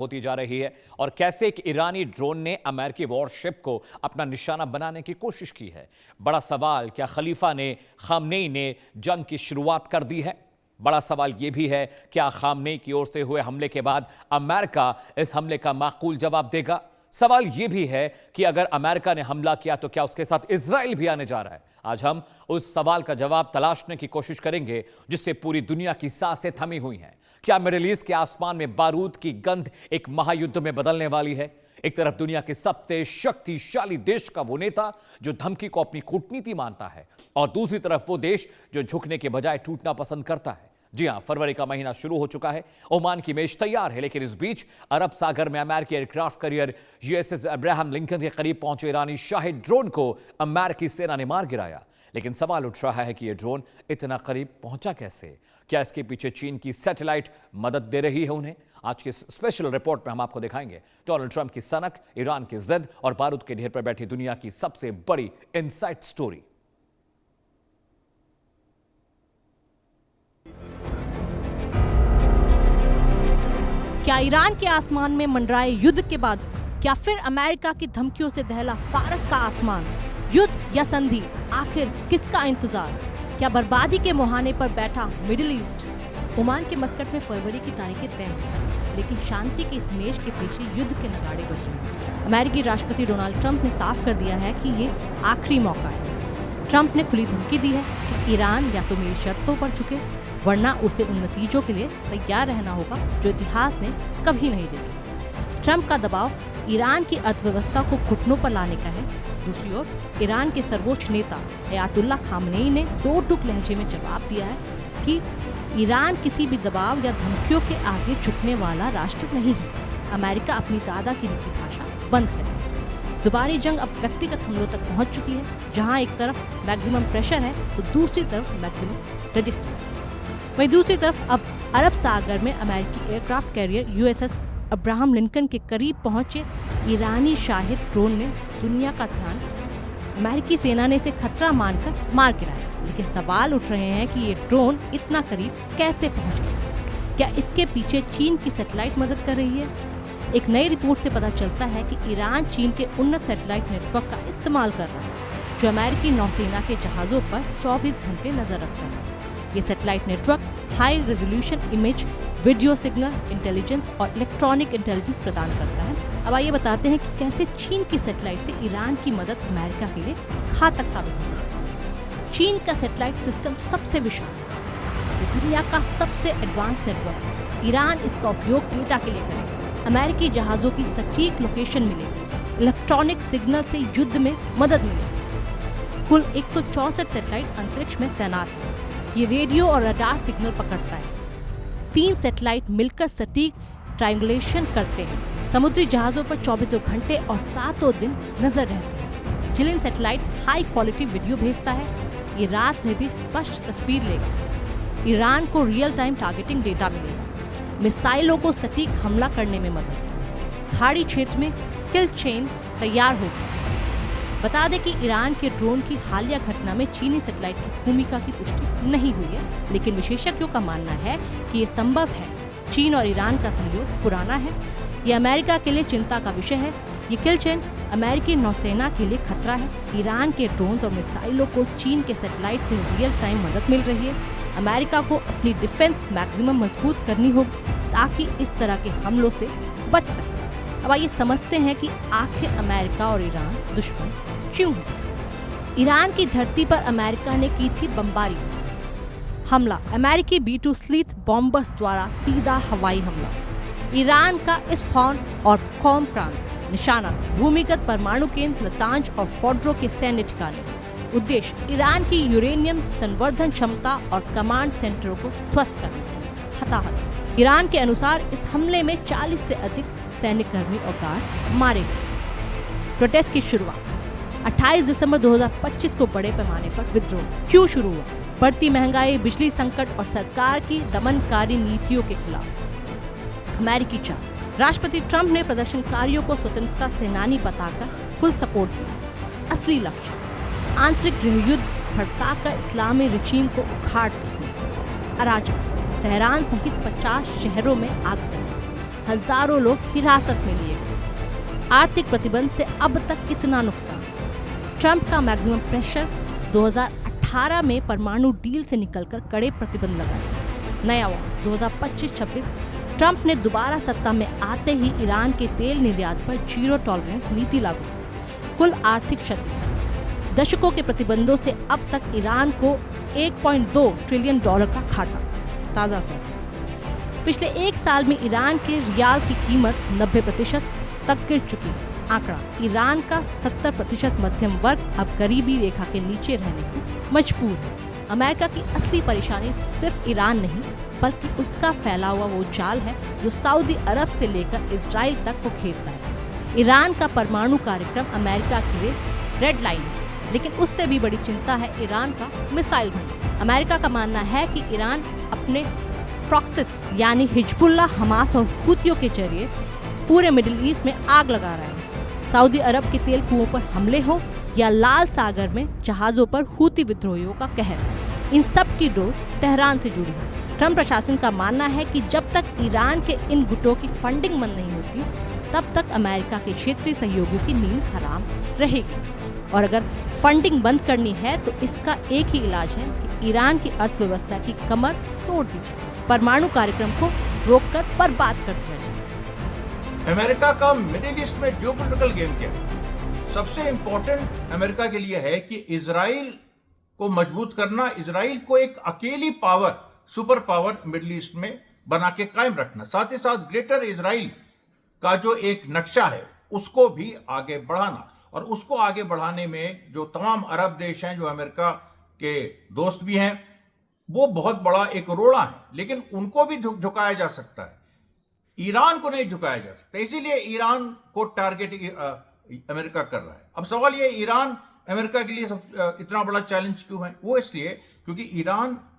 होती जा रही है और कैसे एक ईरानी ड्रोन ने अमेरिकी वॉरशिप को अपना निशाना बनाने की कोशिश की है। बड़ा सवाल, क्या खलीफा ने, खामनेई ने जंग की शुरुआत कर दी है? बड़ा सवाल यह भी है, क्या खामनेई की ओर से हुए हमले के बाद अमेरिका इस हमले का माकूल जवाब देगा? सवाल यह भी है कि अगर अमेरिका ने हमला किया तो क्या उसके साथ इजराइल भी आने जा रहा है? आज हम उस सवाल का जवाब तलाशने की कोशिश करेंगे जिससे पूरी दुनिया की सांसें थमी हुई हैं। क्या मिडिल ईस्ट के आसमान में बारूद की गंध एक महायुद्ध में बदलने वाली है? एक तरफ दुनिया के सबसे शक्तिशाली देश का वो नेता जो धमकी को अपनी कूटनीति मानता है और दूसरी तरफ वो देश जो झुकने के बजाय टूटना पसंद करता है। जी हां, फरवरी का महीना शुरू हो चुका है। ओमान की मेज तैयार है, लेकिन इस बीच अरब सागर में अमेरिकी aircraft carrier USS Abraham Lincoln के करीब पहुंचे ईरानी शाही ड्रोन को अमेरिकी सेना ने मार गिराया। लेकिन सवाल उठ रहा है कि यह ड्रोन इतना करीब पहुंचा कैसे? क्या इसके पीछे चीन की सैटेलाइट मदद दे रही है उन्हें? आज की स्पेशल रिपोर्ट में हम आपको दिखाएंगे डोनाल्ड ट्रंप की सनक, ईरान की जिद और बारूद के ढेर पर बैठी दुनिया की सबसे बड़ी इनसाइड स्टोरी। क्या ईरान के आसमान में मंडराए युद्ध के बाद क्या फिर अमेरिका की धमकियों से दहला फारस का आसमान? युद्ध या संधि, आखिर किसका इंतजार? क्या बर्बादी के मुहाने पर बैठा मिडिल ईस्ट? ओमान के मस्कट में फरवरी की तारीखें तय हैं, लेकिन शांति की इस मेज के पीछे युद्ध के नगाड़े बज रहे हैं। अमेरिकी राष्ट्रपति डोनाल्ड ट्रंप ने साफ कर दिया है कि ये आखिरी मौका है। ट्रंप ने खुली धमकी दी है कि ईरान या तो मेरी शर्तों पर झुके, वरना उसे उन नतीजों के लिए तैयार रहना होगा जो इतिहास ने कभी नहीं देखे। ट्रंप का दबाव ईरान की अर्थव्यवस्था को घुटनों पर लाने का है। दूसरी ओर ईरान के सर्वोच्च नेता अयातुल्ला खामनेई ने दो टूक लहजे में जवाब दिया है कि ईरान किसी भी दबाव या धमकियों के आगे झुकने वाला राष्ट्र नहीं है। अमेरिका अपनी दादागिरी की भाषा बंद करे। दुबारी जंग अब व्यक्तिगत हमलों तक पहुंच चुकी है, जहां एक तरफ मैक्सिमम प्रेशर है तो दूसरी तरफ मैक्सिमम रेजिस्टेंस। वहीं दूसरी तरफ अब अरब सागर में अमेरिकी aircraft carrier USS Abraham Lincoln के करीब पहुंचे ईरानी शाही ड्रोन ने दुनिया का ध्यान, अमेरिकी सेना ने इसे खतरा मानकर मार गिराया। लेकिन सवाल उठ रहे हैं कि ये ड्रोन इतना करीब कैसे पहुंच गया? क्या इसके पीछे चीन की सैटेलाइट मदद कर रही है? एक नई रिपोर्ट से पता चलता है कि ईरान चीन के उन्नत सैटेलाइट नेटवर्क का इस्तेमाल कर रहा है, जो अमेरिकी नौसेना के जहाजों पर 24 घंटे नजर रखता है। ये satellite network high resolution image, video signal intelligence और इलेक्ट्रॉनिक इंटेलिजेंस प्रदान करता है। अब आइए बताते हैं कि कैसे चीन की सैटेलाइट से ईरान की मदद अमेरिका के लिए घातक साबित हो सकती है। चीन का सैटेलाइट सिस्टम सबसे विशाल है, दुनिया का सबसे एडवांस नेटवर्क है। ईरान इसका उपयोग डेटा के लिए करेगा, अमेरिकी जहाजों की सटीक लोकेशन मिलेगी, इलेक्ट्रॉनिक सिग्नल से युद्ध में मदद मिलेगी। कुल 164 सैटेलाइट अंतरिक्ष में तैनात है। ये रेडियो और रडार सिग्नल पकड़ता है। 3 सैटेलाइट मिलकर सटीक ट्रायंगुलेशन करते हैं। समुद्री जहाजों पर 24 घंटे और 7 दिन नजर रहते हैं। Chilling satellite high quality video भेजता है, ये रात में भी स्पष्ट तस्वीर लेगा। ईरान को रियल टाइम टारगेटिंग डेटा मिलेगा, मिसाइलों को सटीक हमला करने में मदद। पहाड़ी क्षेत्र में किल चेन तैयार होगी। बता दें कि ईरान के ड्रोन की हालिया घटना में चीनी सैटेलाइट की भूमिका की पुष्टि नहीं हुई है, लेकिन विशेषज्ञों का मानना है कि ये संभव है। चीन और ईरान का सहयोग पुराना है, ये अमेरिका के लिए चिंता का विषय है। ये किल चेन अमेरिकी नौसेना के लिए खतरा है। ईरान के ड्रोन और मिसाइलों को चीन के सैटेलाइट से रियल टाइम मदद मिल रही है। अमेरिका को अपनी डिफेंस मैक्सिमम मजबूत करनी होगी ताकि इस तरह के हमलों से बच सके। अब आइए समझते हैं कि आखिर अमेरिका और ईरान दुश्मन क्यों है। ईरान की धरती पर अमेरिका ने की थी बमबारी हमला, अमेरिकी B-2 स्लीथ बॉम्बर्स द्वारा सीधा हवाई हमला। ईरान का इस्फहान और कौम प्रांत निशाना, भूमिगत परमाणु केंद्र नतांज और फोर्डो के सैन्य ठिकाने। उद्देश्य ईरान की यूरेनियम संवर्धन क्षमता और कमांड सेंटरों को ध्वस्त करना। हताहत ईरान के अनुसार इस हमले में 40 से अधिक सैन्यकर्मी और गार्ड्स मारे गए। प्रोटेस्ट की शुरुआत 28 दिसंबर 2025 को बड़े पैमाने पर विद्रोह क्यों शुरू हुआ? बढ़ती महंगाई, बिजली संकट और सरकार की दमनकारी नीतियों के खिलाफ। अमेरिकी चाल, राष्ट्रपति ट्रंप ने प्रदर्शनकारियों को स्वतंत्रता सेनानी बताकर फुल सपोर्ट दिया। असली लक्ष्य आंतरिक गृहयुद्ध भड़काकर इस्लामी रिजीम को उखाड़ फेंकना। अराजक, तेहरान सहित 50 शहरों में आगजनी। हजारों लोग हिरासत में लिए गए। आर्थिक प्रतिबंध से अब तक कितना नुकसान। ट्रंप का मैक्सिमम प्रेशर 2018 में परमाणु डील से निकलकर कड़े प्रतिबंध लगाए। नया वार 2025-26 ट्रंप ने दोबारा सत्ता में आते ही ईरान के तेल निर्यात पर जीरो टॉलरेंस नीति लागू की। कुल आर्थिक क्षति। दशकों के प्रतिबंधों से अब तक ईरान को 1.2 ट्रिलियन डॉलर का घाटा। ताज़ा असर। पिछले एक साल में ईरान के रियाल की कीमत 90% तक गिर चुकी। आंकड़ा, ईरान का 70% मध्यम वर्ग अब गरीबी रेखा के नीचे रहने को मजबूर है। अमेरिका की असली परेशानी सिर्फ ईरान नहीं, बल्कि उसका फैला हुआ वो जाल है जो सऊदी अरब से लेकर इजराइल तक को घेरता है। ईरान का परमाणु कार्यक्रम अमेरिका के लिए रेड लाइन है, लेकिन उससे भी बड़ी चिंता है ईरान का मिसाइल हमला। अमेरिका का मानना है कि ईरान अपने प्रॉक्सिस यानी हिजबुल्लाह, हमास और हुतियों के जरिए पूरे मिडिल ईस्ट में आग लगा रहा है। सऊदी अरब के तेल कुओं पर हमले हो या लाल सागर में जहाजों पर हुती विद्रोहियों का कहर, इन सब की डोर तेहरान से जुड़ी है। ट्रंप प्रशासन का मानना है कि जब तक ईरान के इन गुटों की फंडिंग बंद नहीं होती, तब तक अमेरिका के क्षेत्रीय सहयोगियों की नींद हराम रहेगी। और अगर फंडिंग बंद करनी है तो इसका एक ही इलाज है कि ईरान की अर्थव्यवस्था की कमर तोड़ दी जाए, परमाणु कार्यक्रम को रोककर बर्बाद कर दिया जाए। अमेरिका का मिडिल ईस्ट में जियोपॉलिटिकल गेम क्या है? सबसे इंपॉर्टेंट अमेरिका के लिए है कि इजराइल को मजबूत करना, इजराइल को एक अकेली power, super power middle east में बना के कायम रखना, साथ ही साथ ग्रेटर इजराइल का जो एक नक्शा है उसको भी आगे बढ़ाना। और उसको आगे बढ़ाने में जो तमाम अरब देश हैं, जो अमेरिका के दोस्त भी हैं, वो बहुत बड़ा एक रोड़ा है, लेकिन उनको भी झुकाया जा सकता है, ईरान को नहीं झुकाया जा सकता। इसीलिए ईरान को टारगेट अमेरिका कर रहा है। अब सवाल ये, ईरान अमेरिका के लिए इतना बड़ा चैलेंज क्यों है? वो इसलिए क्योंकि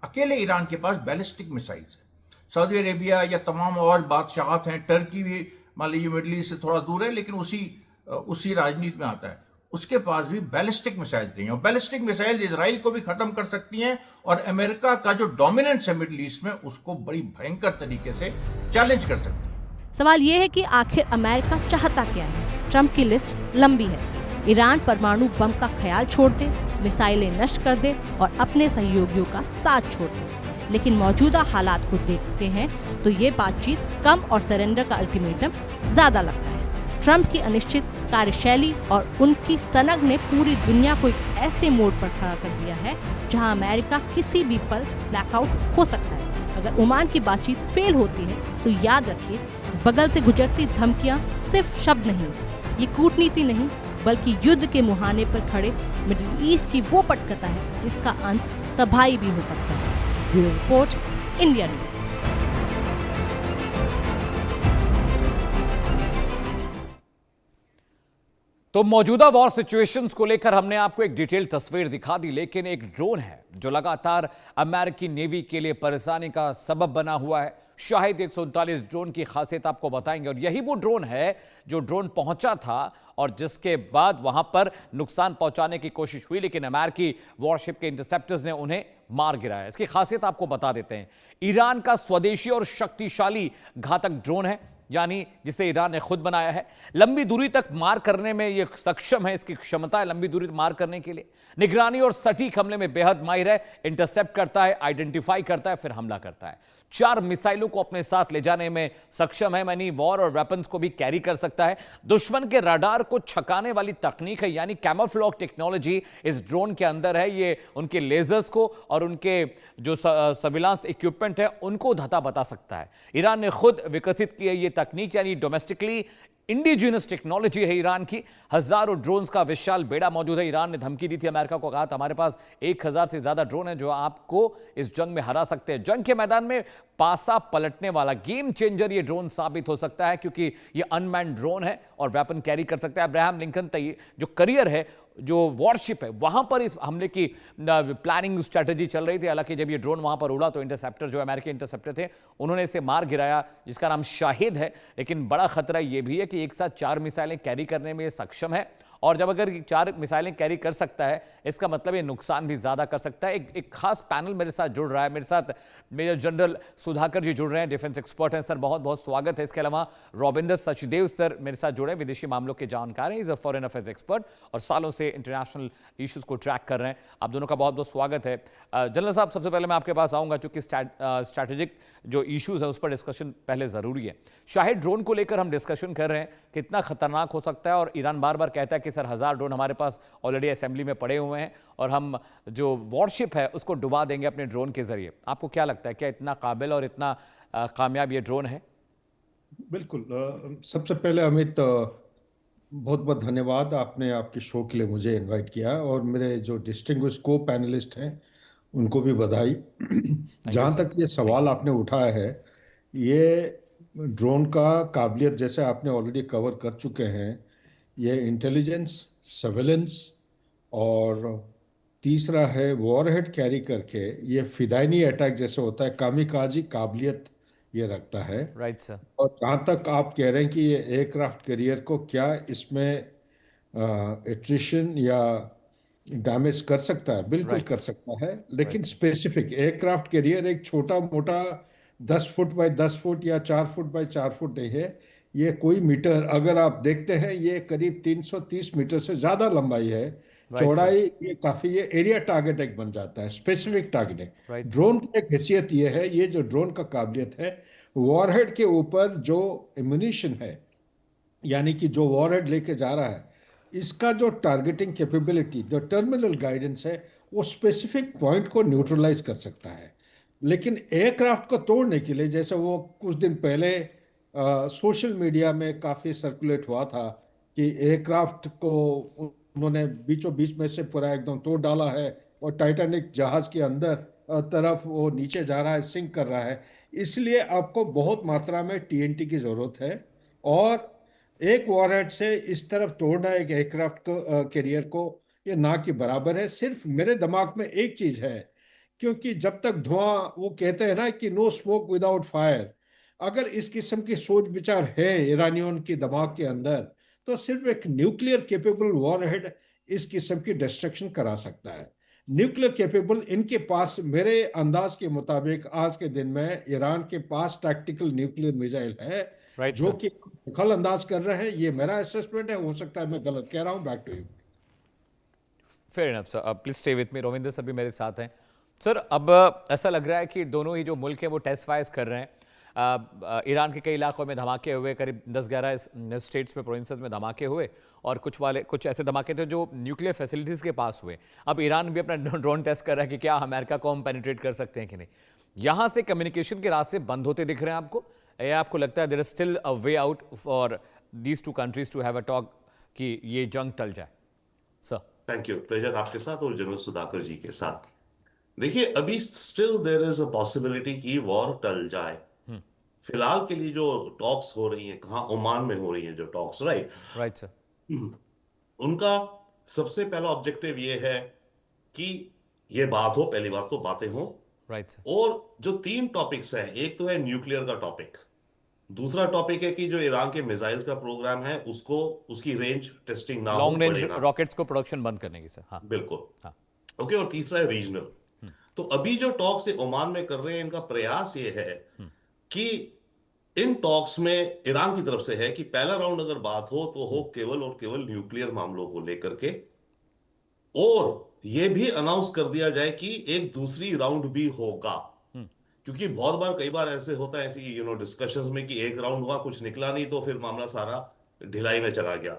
अकेले ईरान के पास बैलिस्टिक मिसाइल्स है। सऊदी अरेबिया या तमाम और बादशाहत हैं, टर्की भी मान लीजिए मिडिल ईस्ट से थोड़ा दूर है, लेकिन उसी राजनीति में आता है, उसके पास भी बैलिस्टिक मिसाइल नहीं है। और बैलिस्टिक मिसाइल इजराइल को भी खत्म कर सकती हैं और अमेरिका का जो डोमिनेंस है मिडिल ईस्ट में, उसको बड़ी भयंकर तरीके से चैलेंज कर सकती है। सवाल ये है कि आखिर अमेरिका चाहता क्या है? ट्रंप की लिस्ट लंबी है। ईरान परमाणु बम का ख्याल छोड़ दे, मिसाइलें नष्ट कर दे और अपने सहयोगियों का साथ छोड़ दे। लेकिन मौजूदा हालात को देखते हैं तो ये बातचीत कम और सरेंडर का अल्टीमेटम ज्यादा लगता है। ट्रंप की अनिश्चित कार्यशैली और उनकी सनग ने पूरी दुनिया को एक ऐसे मोड़ पर खड़ा कर दिया है जहां अमेरिका किसी भी पल ब्लैकआउट हो सकता है। अगर ओमान की बातचीत फेल होती है तो याद रखिए, बगल से गुजरती धमकियां सिर्फ शब्द नहीं, ये कूटनीति नहीं, बल्कि युद्ध के मुहाने पर खड़े मिडिल ईस्ट की वो पटकथा है जिसका अंत तबाही भी हो सकता है। Bureau report, India news. तो मौजूदा वॉर सिचुएशंस को लेकर हमने आपको एक डिटेल तस्वीर दिखा दी, लेकिन एक ड्रोन है जो लगातार अमेरिकी नेवी के लिए परेशानी का सबब बना हुआ है। शाहिद 139 ड्रोन की खासियत आपको बताएंगे, और यही वो ड्रोन है जो ड्रोन पहुंचा था और जिसके बाद वहां पर नुकसान पहुंचाने की कोशिश हुई, लेकिन अमेरिकी वॉरशिप के इंटरसेप्टर्स ने उन्हें मार गिराया। इसकी खासियत आपको बता देते हैं। ईरान का स्वदेशी और शक्तिशाली घातक ड्रोन है, यानी जिसे ईरान ने खुद बनाया है। लंबी दूरी तक मार करने में यह सक्षम है, इसकी क्षमता है लंबी दूरी मार करने के लिए। निगरानी और सटीक हमले में बेहद माहिर है, इंटरसेप्ट करता है, आइडेंटिफाई करता है, फिर हमला करता है। 4 मिसाइलों को अपने साथ ले जाने में सक्षम है, यानी वॉर और वेपन्स को भी कैरी कर सकता है। दुश्मन के रडार को छकाने वाली तकनीक है, यानी कैमोफ्लेज टेक्नोलॉजी इस ड्रोन के अंदर है। ये उनके लेजर्स को और उनके जो सर्विलांस इक्विपमेंट है उनको धता बता सकता है। ईरान ने खुद विकसित की है ये तकनीक, यानी डोमेस्टिकली इंडिजिनस टेक्नोलॉजी है ईरान की। हजारों ड्रोन्स का विशाल बेड़ा मौजूद है। ईरान ने धमकी दी थी अमेरिका को, कहा था हमारे पास 1000 से ज्यादा ड्रोन है जो आपको इस जंग में हरा सकते हैं। जंग के मैदान में पासा पलटने वाला गेम चेंजर ये ड्रोन साबित हो सकता है, क्योंकि ये अनमैन्ड ड्रोन है और वेपन कैरी कर सकता है। अब्राहम लिंकन जो करियर है, जो वॉरशिप है, वहां पर इस हमले की प्लानिंग स्ट्रेटजी चल रही थी। हालांकि जब ये ड्रोन वहां पर उड़ा तो इंटरसेप्टर, जो अमेरिकी इंटरसेप्टर थे, उन्होंने इसे मार गिराया, जिसका नाम शाहिद है। लेकिन बड़ा खतरा यह भी है कि एक साथ 4 मिसाइलें कैरी करने में सक्षम है और जब अगर 4 मिसाइलें कैरी कर सकता है, इसका मतलब ये नुकसान भी ज़्यादा कर सकता है। एक खास पैनल मेरे साथ जुड़ रहा है, मेरे साथ मेजर जनरल सुधाकर जी जुड़ रहे हैं, डिफेंस एक्सपर्ट हैं। सर, बहुत बहुत स्वागत है। इसके अलावा रविंदर सचदेव सर मेरे साथ जुड़े हैं, विदेशी मामलों के जानकार हैं, is a foreign affairs expert और सालों से इंटरनेशनल इश्यूज को ट्रैक कर रहे हैं। आप दोनों का बहुत बहुत स्वागत है। जनरल साहब, सबसे पहले मैं आपके पास आऊँगा, चूँकि स्ट्रैटेजिक जो इश्यूज है उस पर डिस्कशन पहले ज़रूरी है। शाहिद ड्रोन को लेकर हम डिस्कशन कर रहे हैं, कितना खतरनाक हो सकता है, और ईरान बार बार कहता है कि सर 1000 ड्रोन हमारे पास ऑलरेडी असेंबली में पड़े हुए हैं और हम जो वॉरशिप है उसको डुबा देंगे अपने ड्रोन के जरिए। आपको क्या लगता है, क्या इतना काबिल और इतना कामयाब ये ड्रोन है? बिल्कुल। सबसे पहले अमित, बहुत बहुत धन्यवाद, आपने आपके शो के लिए मुझे इनवाइट किया, और मेरे जो डिस्टिंग्विश को पैनलिस्ट हैं उनको भी बधाई। जहाँ तक ये सवाल आपने उठाया है, ये ड्रोन का काबिलियत जैसे आपने ऑलरेडी कवर कर चुके हैं, ये इंटेलिजेंस, सर्वेलेंस, और तीसरा है वॉरहेड कैरी करके ये फिदाइनी अटैक जैसे होता है, कामिकाजी काबिलियत ये रखता है। Right sir. और जहाँ तक आप कह रहे हैं कि ये एयरक्राफ्ट कैरियर को क्या इसमें एट्रिशन या डैमेज कर सकता है, बिल्कुल Right. कर सकता है, लेकिन Right. स्पेसिफिक एयरक्राफ्ट कैरियर एक छोटा मोटा 10 फुट बाय 10 फुट या 4 फुट बाय 4 फुट नहीं है। ये कोई मीटर, अगर आप देखते हैं, ये करीब 330 मीटर से ज़्यादा लंबाई है, चौड़ाई ये काफ़ी, ये एरिया टारगेटिंग बन जाता है, स्पेसिफिक टारगेटिंग। Right. ड्रोन की एक हैसियत ये है, ये जो ड्रोन का काबिलियत है, वॉरहेड के ऊपर जो एम्यूनिशन है, यानी कि जो वॉरहेड लेके जा रहा है, इसका जो टारगेटिंग कैपेबिलिटी, जो टर्मिनल गाइडेंस है, वो स्पेसिफिक पॉइंट को न्यूट्रलाइज कर सकता है। लेकिन एयरक्राफ्ट को तोड़ने के लिए, जैसे वो कुछ दिन पहले सोशल मीडिया में काफ़ी सर्कुलेट हुआ था कि एयरक्राफ्ट को उन्होंने बीचों बीच में से पूरा एकदम तोड़ डाला है और टाइटैनिक जहाज के अंदर तरफ वो नीचे जा रहा है, सिंक कर रहा है। इसलिए आपको बहुत मात्रा में टीएनटी की ज़रूरत है, और एक वॉरहेड से इस तरफ तोड़ना एक एयरक्राफ्ट को कैरियर को, ये ना के बराबर है। सिर्फ मेरे दिमाग में एक चीज़ है, क्योंकि जब तक धुआं, वो कहते हैं ना कि नो स्मोक विदाउट फायर, अगर इस किस्म की सोच विचार है ईरानियों के दिमाग के अंदर, तो सिर्फ एक न्यूक्लियर कैपेबल वॉरहेड इस किस्म की डिस्ट्रक्शन करा सकता है। न्यूक्लियर कैपेबल इनके पास, मेरे अंदाज के मुताबिक आज के दिन में ईरान के पास टैक्टिकल न्यूक्लियर मिसाइल है, Right, जो sir. कि दखल अंदाज कर रहे हैं। ये मेरा असेसमेंट है, हो सकता है मैं गलत कह रहा हूँ। Back to you. Fair enough sir, please stay with me. Ravinder sir भी मेरे साथ हैं। सर, अब ऐसा लग रहा है कि दोनों ही जो मुल्क हैं वो टेस्ट फायर्स कर रहे हैं। ईरान के कई इलाकों में धमाके हुए, करीब 10-11 स्टेट्स में, प्रोविंसेस में धमाके हुए, और कुछ ऐसे धमाके थे जो न्यूक्लियर फैसिलिटीज़ के पास हुए। अब ईरान भी अपना ड्रोन टेस्ट कर रहा है कि क्या अमेरिका को हम पेनिट्रेट कर सकते हैं कि नहीं। यहाँ से कम्युनिकेशन के रास्ते बंद होते दिख रहे हैं आपको, या आपको लगता है there is still a way out for these two countries to have a talk कि ये जंग टल जाए? Sir, thank you. प्लेजर आपके साथ और जनरल सुधाकर जी के साथ। देखिए, अभी still there is a possibility कि वॉर टल जाए। फिलहाल के लिए जो टॉक्स हो रही हैं, कहाँ, ओमान में हो रही हैं जो टॉक्स, राइट सर, उनका सबसे पहला ऑब्जेक्टिव ये है कि ये बात हो, पहली बात तो बातें हो। Right sir. और जो 3 टॉपिक्स हैं, एक तो है न्यूक्लियर का टॉपिक, दूसरा टॉपिक है कि जो ईरान के मिसाइल्स का प्रोग्राम है उसको, उसकी रेंज टेस्टिंग ना हो, लॉन्ग रेंज बढ़े ना। रॉकेट्स को प्रोडक्शन बंद करने की सर। हाँ, बिल्कुल। हाँ। ओके, और तीसरा है रीजनल। तो अभी जो टॉक्स ओमान में कर रहे हैं, इनका प्रयास ये है कि इन टॉक्स में ईरान की तरफ से है कि पहला राउंड अगर बात हो तो हो केवल और केवल न्यूक्लियर मामलों को लेकर के, और यह भी अनाउंस कर दिया जाए कि एक दूसरी राउंड भी होगा। क्योंकि बहुत बार, कई बार ऐसे होता है, ऐसी डिस्कशंस में कि एक राउंड हुआ, कुछ निकला नहीं, तो फिर मामला सारा ढिलाई में चला गया।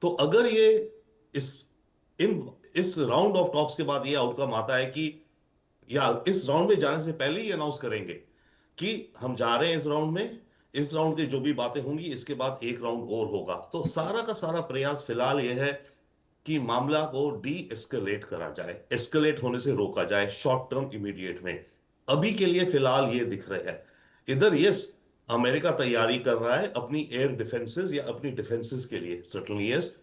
तो अगर ये इस राउंड ऑफ टॉक्स के बाद ये आउटकम आता है कि, या इस राउंड में जाने से पहले ही अनाउंस करेंगे कि हम जा रहे हैं इस राउंड में, इस राउंड की जो भी बातें होंगी इसके बाद एक राउंड और होगा, तो सारा का सारा प्रयास फिलहाल यह है कि मामला को डी एस्केलेट करा जाए, एस्केलेट होने से रोका जाए शॉर्ट टर्म इमीडिएट में। अभी के लिए फिलहाल ये दिख रहा है। इधर यस, अमेरिका तैयारी कर रहा है अपनी एयर डिफेंसेस या अपनी डिफेंसेस के लिए, सर्टनली यस,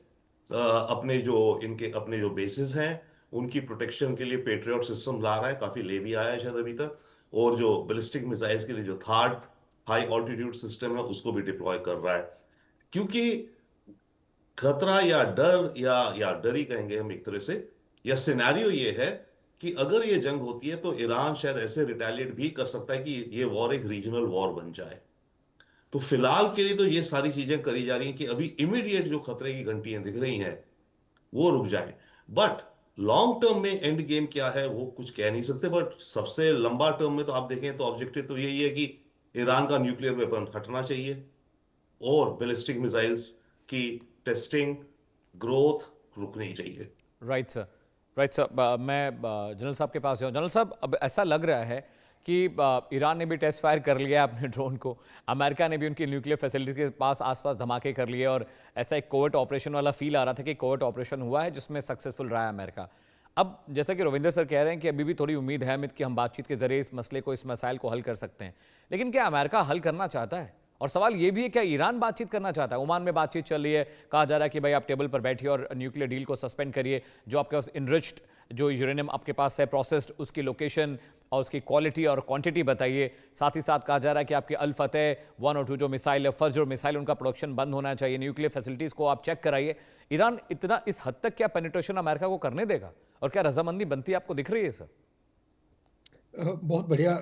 अपने जो बेसिस हैं उनकी प्रोटेक्शन के लिए पेट्रियट सिस्टम ला रहा है, काफी ले भी आया है शायद अभी तक, और जो बैलिस्टिक मिसाइल्स के लिए जो थर्ड हाई ऑल्टीट्यूड सिस्टम है उसको भी डिप्लॉय कर रहा है। क्योंकि खतरा या डर या डर ही कहेंगे हम एक तरह से, या सिनेरियो ये है कि अगर ये जंग होती है तो ईरान शायद ऐसे रिटेलिएट भी कर सकता है कि ये वॉर एक रीजनल वॉर बन जाए। तो फिलहाल के लिए तो ये सारी चीजें करी जा रही हैं कि अभी इमीडिएट जो खतरे की घंटियां दिख रही हैं वो रुक जाए। बट लॉन्ग टर्म में एंड गेम क्या है वो कुछ कह नहीं सकते। बट सबसे लंबा टर्म में तो आप देखें तो ऑब्जेक्टिव तो यही है कि ईरान का न्यूक्लियर वेपन हटना चाहिए और बैलिस्टिक मिसाइल्स की टेस्टिंग ग्रोथ रुकनी चाहिए। Right sir, right sir. मैं जनरल साहब के पास जाऊँ। जनरल साहब, अब ऐसा लग रहा है कि ईरान ने भी टेस्ट फायर कर लिया अपने ड्रोन को, अमेरिका ने भी उनकी न्यूक्लियर फैसिलिटी के पास आसपास धमाके कर लिए, और ऐसा एक कोवर्ट ऑपरेशन वाला फील आ रहा था कि कोवर्ट ऑपरेशन हुआ है जिसमें सक्सेसफुल रहा है अमेरिका। अब जैसा कि रविंदर सर कह रहे हैं कि अभी भी थोड़ी उम्मीद है अमित कि हम बातचीत के जरिए इस मसले को, इस मसाइल को हल कर सकते हैं, लेकिन क्या अमेरिका हल करना चाहता है? और सवाल ये भी है, क्या ईरान बातचीत करना चाहता है? ओमान में बातचीत चल रही है, कहा जा रहा है कि भाई आप टेबल पर बैठिए और न्यूक्लियर डील को सस्पेंड करिए, जो आपके पास इनरिच्ड जो यूरेनियम आपके पास है प्रोसेस्ड, उसकी लोकेशन और उसकी क्वालिटी और क्वांटिटी बताइए। साथ ही साथ कहा जा रहा है कि आपकी अल फतेह 1 और 2 जो मिसाइल है, फर्ज और मिसाइल, उनका प्रोडक्शन बंद होना चाहिए, न्यूक्लियर फैसिलिटीज़ को आप चेक कराइए। ईरान इतना इस हद तक क्या पेनिट्रेशन अमेरिका को करने देगा, और क्या रजामंदी बनती आपको दिख रही है सर? बहुत बढ़िया।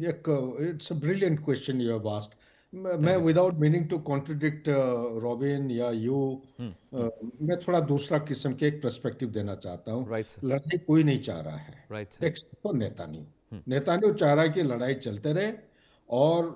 एक it's a brilliant question you have asked. मैं without meaning to contradict Robin या यू, मैं थोड़ा दूसरा किस्म के एक पर्सपेक्टिव देना चाहता हूँ। राइट सर, लड़ाई कोई नहीं चाह रहा है, राइट सर। एक तो नेतान्याहू चाह रहा है कि लड़ाई चलते रहे, और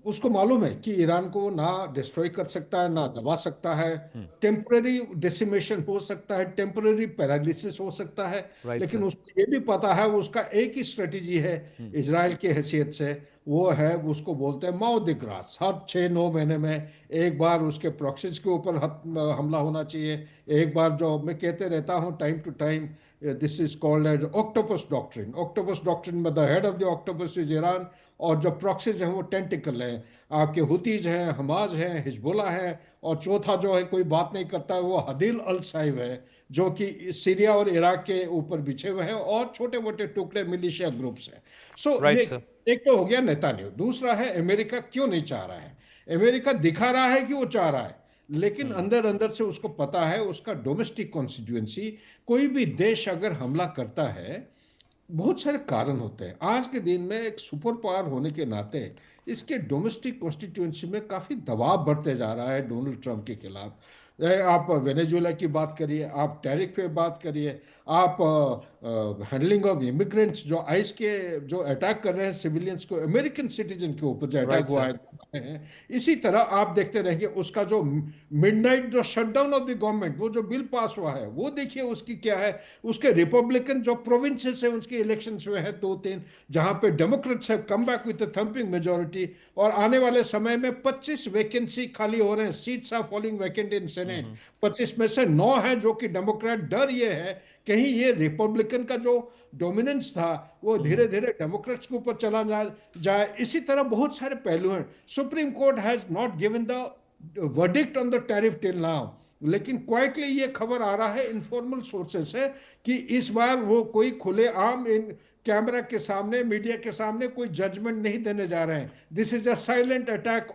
उसको मालूम है कि ईरान को ना डिस्ट्रॉय कर सकता है, ना दबा सकता है, टेम्पररी डिसिमेशन हो सकता है, टेम्पररी पैरालिसिस हो सकता है, Right, लेकिन sir. उसको ये भी पता है उसका एक ही स्ट्रेटेजी है इजराइल की हैसियत से, वो है उसको बोलते हैं माओ द ग्रास। हर 6-9 महीने में एक बार उसके प्रॉक्सीज के ऊपर हमला होना चाहिए। एक बार, जो मैं कहते रहता हूँ time to time, this is called as octopus doctrine. Octopus doctrine में the head of the octopus is Iran, और जो प्रॉक्सीज हैं वो टेंटिकल हैं, आपके हुतीज हैं, हमाज हैं, हिजबुल्लाह हैं, और चौथा जो है कोई बात नहीं करता है वो हदील अल साइब है, जो कि सीरिया और इराक के ऊपर बिछे हुए हैं, और छोटे मोटे टुकड़े मिलिशिया ग्रुप्स हैं। सो Right, sir. एक तो हो गया नेतान्याहू। दूसरा है अमेरिका क्यों नहीं चाह रहा है। अमेरिका दिखा रहा है कि वो चाह रहा है, लेकिन अंदर अंदर से उसको पता है उसका डोमेस्टिक कॉन्स्टिट्यूएंसी, कोई भी देश अगर हमला करता है बहुत सारे कारण होते हैं। आज के दिन में एक सुपर पावर होने के नाते इसके डोमेस्टिक कॉन्स्टिट्यूएंसी में काफ़ी दबाव बढ़ते जा रहा है डोनाल्ड ट्रंप के खिलाफ। आप वेनेजुएला की बात करिए, आप टैरिफ पे बात करिए, आप हैंडलिंग ऑफ इमिग्रेंट्स, जो आइस के जो अटैक कर रहे हैं सिविलियंस को, अमेरिकन सिटीजन के ऊपर जो अटैक हुआ है, इसी तरह आप देखते रहेंगे उसका जो मिडनाइट जो शटडाउन ऑफ द गवर्नमेंट, वो जो बिल पास हुआ है, वो देखिए उसकी क्या है। उसके रिपब्लिकन जो प्रोविंसेस है उसके इलेक्शन हुए हैं 2-3, जहां पे Democrats have come back with thumping majority, और आने वाले समय में 25 वैकेंसी खाली हो रहे हैं, seats are falling vacant in Senate. 25 में से 9 है जो कि डेमोक्रेट। डर ये है कहीं ये रिपब्लिकन का जो डोमिनेंस था वो धीरे धीरे डेमोक्रेट्स के ऊपर चला जाए। इसी तरह बहुत सारे पहलू हैं। Supreme court has not given the verdict on the tariff till now, लेकिन क्वाइटली ये खबर आ रहा है इनफॉर्मल सोर्सेस से कि इस बार वो कोई खुलेआम इन कैमरा के सामने, मीडिया के सामने कोई जजमेंट नहीं देने जा रहे हैं। This is a silent attack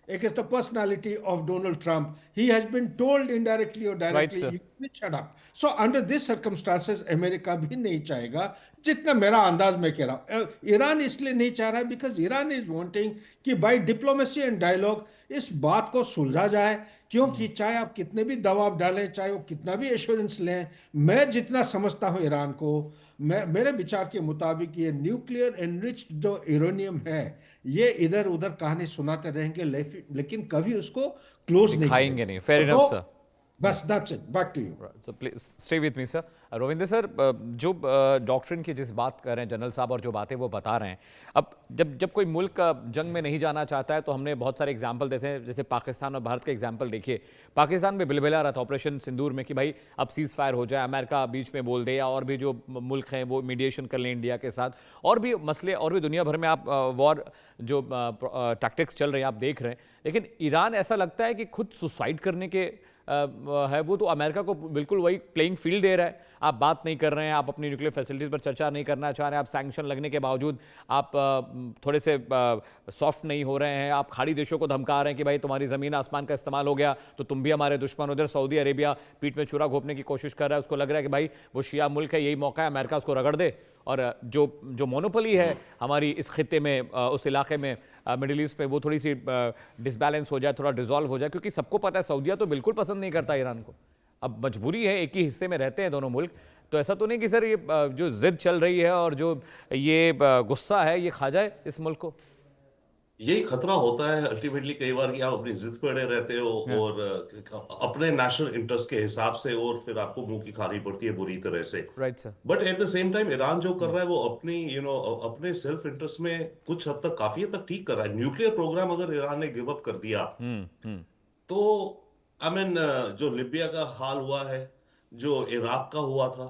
against the personality of Donald Trump. He has been told indirectly or directly, Right, you need to shut up. So under these circumstances, America भी नहीं चाहेगा, जितना मेरा अंदाज मैं कह रहा हूँ। ईरान इसलिए नहीं चाह रहा है बिकॉज ईरान इज वांटिंग कि बाय डिप्लोमेसी एंड डायलॉग इस बात को सुलझा जाए, क्योंकि चाहे आप कितने भी दबाव डालें, चाहे वो कितना भी एश्योरेंस लें, मैं जितना समझता हूँ ईरान को, मेरे विचार के मुताबिक ये न्यूक्लियर एनरिच्ड जो यूरेनियम है ये इधर उधर कहानी सुनाते रहेंगे, लेकिन कभी उसको क्लोज नहीं दिखाएंगे नहीं। Fair enough sir. बस that's it, back to you. So please stay with me sir. Ravindra sir, जो डॉक्ट्रिन की जिस बात कर रहे हैं जनरल साहब और जो बातें वो बता रहे हैं, अब जब कोई मुल्क जंग में नहीं जाना चाहता है तो हमने बहुत सारे एग्जाम्पल देते हैं, जैसे पाकिस्तान और भारत के एग्जाम्पल देखिए। पाकिस्तान में बिलबिला रहा था ऑपरेशन सिंदूर में कि भाई अब सीज फायर हो जाए, अमेरिका बीच में बोल दे, या और भी जो मुल्क हैं वो मीडिएशन कर लें इंडिया के साथ, और भी मसले और भी दुनिया भर में आप वॉर जो टैक्टिक्स चल रहे हैं आप देख रहे हैं। लेकिन ईरान ऐसा लगता है कि खुद सुसाइड करने के है वो तो अमेरिका को बिल्कुल वही प्लेइंग फील्ड दे रहा है। आप बात नहीं कर रहे हैं, आप अपनी न्यूक्लियर फैसिलिटीज़ पर चर्चा नहीं करना चाह रहे हैं, आप सैंक्शन लगने के बावजूद आप थोड़े से सॉफ्ट नहीं हो रहे हैं, आप खाड़ी देशों को धमका रहे हैं कि भाई तुम्हारी ज़मीन आसमान का इस्तेमाल हो गया तो तुम भी हमारे दुश्मन। उधर सऊदी अरेबिया पीठ में छुरा घोंपने की कोशिश कर रहा है, उसको लग रहा है कि भाई वो शिया मुल्क है, यही मौका है अमेरिका उसको रगड़ दे और जो मोनोपोली है हमारी इस खित्ते में, उस इलाके में, मिडिल ईस्ट में, वो थोड़ी सी डिसबैलेंस हो जाए, थोड़ा डिसॉल्व हो जाए। क्योंकि सबको पता है सऊदीया तो बिल्कुल पसंद नहीं करता ईरान को। अब मजबूरी है, एक ही हिस्से में रहते हैं दोनों मुल्क, तो ऐसा तो नहीं कि सर ये जो जिद चल रही है और जो ये गुस्सा है ये खा जाए इस मुल्क को। यही खतरा होता है अल्टीमेटली कई बार कि आप अपनी जिद पे अड़े रहते हो और अपने नेशनल इंटरेस्ट के हिसाब से, और फिर आपको मुंह की खानी पड़ती है बुरी तरह से। Right sir. But at the same time Iran जो कर रहा है वो अपनी अपने सेल्फ इंटरेस्ट में कुछ हद तक, काफी हद तक ठीक कर रहा है। न्यूक्लियर प्रोग्राम अगर ईरान ने गिव अप कर दिया तो आई मीन जो लिबिया का हाल हुआ है, जो इराक का हुआ था,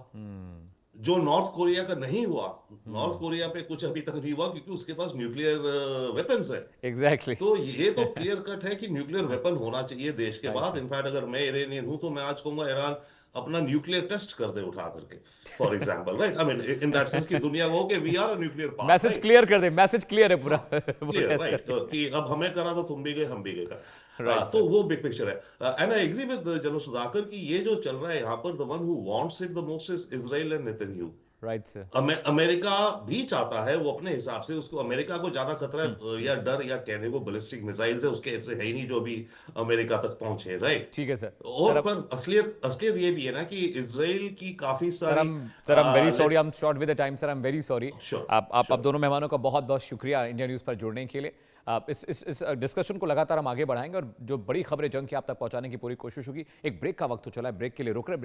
जो नॉर्थ कोरिया का नहीं हुआ, नॉर्थ कोरिया पे कुछ अभी तक नहीं हुआ क्योंकि उसके पास न्यूक्लियर वेपन्स है। एग्जैक्टली। तो ये तो क्लियर कट है कि न्यूक्लियर वेपन होना चाहिए देश के पास। इनफैक्ट अगर मैं इरानियन हूं तो मैं आज कहूंगा ईरान अपना न्यूक्लियर टेस्ट कर दे उठा करके, for example, right. I mean in that sense कि दुनिया को कि we are a nuclear power. Message clear कर दे, मैसेज क्लियर है पूरा। क्लियर, राइट, कि अब हमें करा तो तुम भी गए, हम भी गए। तो वो बिग पिक्चर है। And I agree with general Sudhakar कि ये जो चल रहा है यहाँ पर, the one who wants it the most is Israel and Netanyahu. Right sir. America भी चाहता है, वो अपने हिसाब से, उसको अमेरिका को ज्यादा खतरा है या डर या कहने को बैलिस्टिक मिसाइल से उसके इतने है ही नहीं जो अभी अमेरिका तक पहुंचे, राइट। ठीक है सर। और पर असलियत ये भी है ना कि इजराइल की काफी सारी, sir I am very sorry, I am short with the time sir, I am very sorry. Sure, आप दोनों मेहमानों का बहुत बहुत शुक्रिया इंडिया न्यूज़ पर जुड़ने के लिए। इस डिस्कशन को लगातार हम आगे बढ़ाएंगे और जो बड़ी खबरें जंग की आप तक पहुंचाने की पूरी कोशिश होगी। एक ब्रेक का वक्त हो चला है, ब्रेक के लिए रुक रहे, ब्रेक